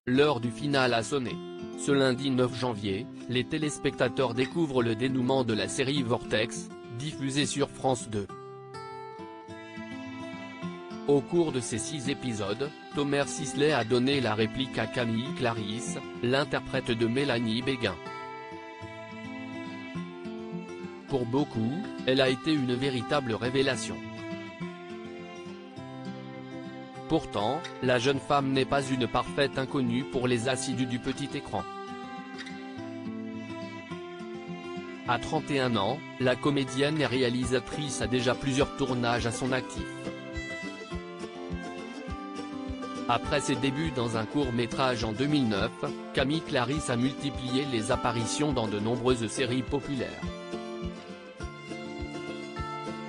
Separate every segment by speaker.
Speaker 1: L'heure du final a sonné. Ce lundi 9 janvier, les téléspectateurs découvrent le dénouement de la série Vortex, diffusée sur France 2. Au cours de ces 6 épisodes, Thomer Sisley a donné la réplique à Camille Clarisse, l'interprète de Mélanie Béguin. Pour beaucoup, elle a été une véritable révélation. Pourtant, la jeune femme n'est pas une parfaite inconnue pour les assidus du petit écran. À 31 ans, la comédienne et réalisatrice a déjà plusieurs tournages à son actif. Après ses débuts dans un court-métrage en 2009, Camille Clarisse a multiplié les apparitions dans de nombreuses séries populaires.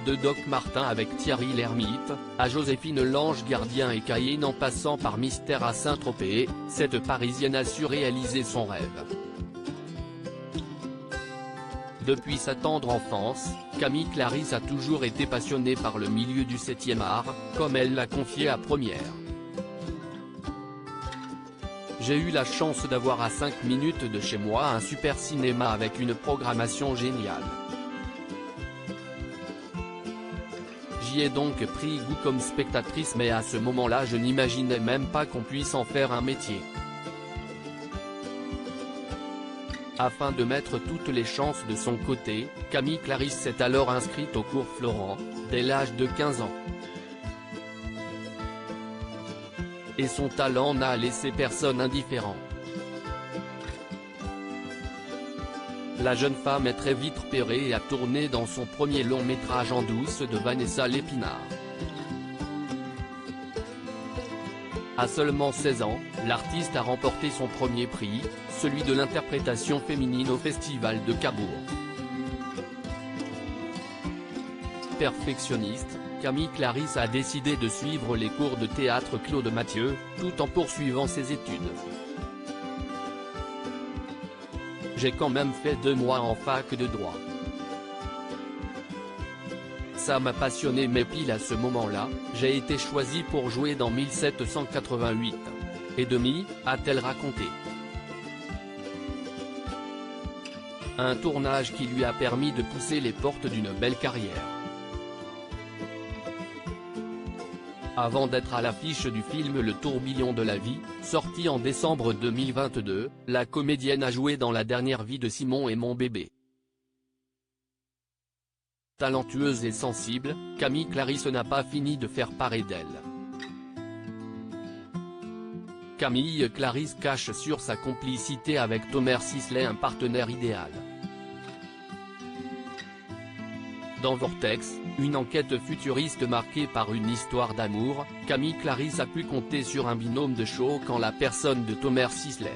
Speaker 1: De Doc Martin avec Thierry Lhermitte, à Joséphine l'Ange Gardien et Caïn en passant par Mystère à Saint-Tropez, cette Parisienne a su réaliser son rêve. Depuis sa tendre enfance, Camille Clarisse a toujours été passionnée par le milieu du 7e art, comme elle l'a confié à Première. J'ai eu la chance d'avoir à 5 minutes de chez moi un super cinéma avec une programmation géniale. J'y ai donc pris goût comme spectatrice, mais à ce moment-là je n'imaginais même pas qu'on puisse en faire un métier. Afin de mettre toutes les chances de son côté, Camille Clarisse s'est alors inscrite au cours Florent, dès l'âge de 15 ans. Et son talent n'a laissé personne indifférent. La jeune femme est très vite repérée et a tourné dans son premier long métrage En douce de Vanessa Lépinard. À seulement 16 ans, l'artiste a remporté son premier prix, celui de l'interprétation féminine au Festival de Cabourg. Perfectionniste, Camille Clarisse a décidé de suivre les cours de théâtre Claude Mathieu, tout en poursuivant ses études. J'ai quand même fait 2 mois en fac de droit. Ça m'a passionné, mais pile à ce moment-là, j'ai été choisie pour jouer dans 1788. Et demi, a-t-elle raconté. Un tournage qui lui a permis de pousser les portes d'une belle carrière. Avant d'être à l'affiche du film Le tourbillon de la vie, sorti en décembre 2022, la comédienne a joué dans La dernière vie de Simon et mon bébé. Talentueuse et sensible, Camille Clarisse n'a pas fini de faire parler d'elle. Camille Clarisse cache sur sa complicité avec Thomer Sisley un partenaire idéal. Dans Vortex, une enquête futuriste marquée par une histoire d'amour, Camille Clarisse a pu compter sur un binôme de choc en la personne de Thomer Sisley.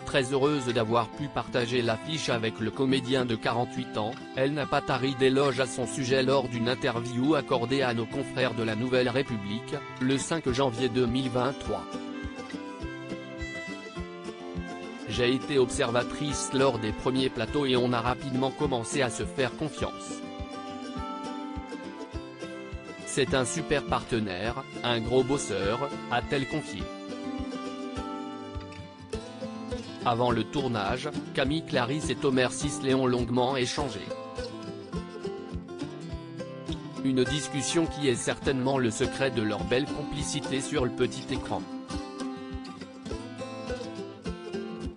Speaker 1: Très heureuse d'avoir pu partager l'affiche avec le comédien de 48 ans, elle n'a pas tari d'éloges à son sujet lors d'une interview accordée à nos confrères de la Nouvelle République, le 5 janvier 2023. J'ai été observatrice lors des premiers plateaux et on a rapidement commencé à se faire confiance. C'est un super partenaire, un gros bosseur, a-t-elle confié. Avant le tournage, Camille Clarisse et Thomer Sisley ont longuement échangé. Une discussion qui est certainement le secret de leur belle complicité sur le petit écran.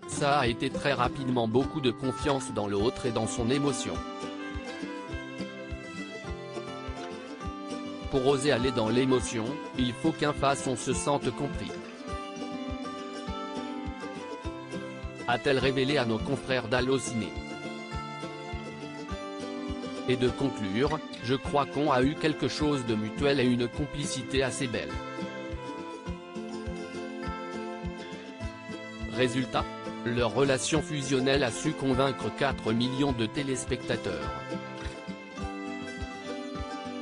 Speaker 1: Ça a été très rapidement beaucoup de confiance dans l'autre et dans son émotion. Pour oser aller dans l'émotion, il faut qu'en face on se sente compris. A-t-elle révélé à nos confrères d'Allociné. Et de conclure, je crois qu'on a eu quelque chose de mutuel et une complicité assez belle. Résultat, leur relation fusionnelle a su convaincre 4 millions de téléspectateurs.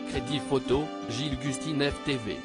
Speaker 1: Crédit photo, Gilles Gustin FTV.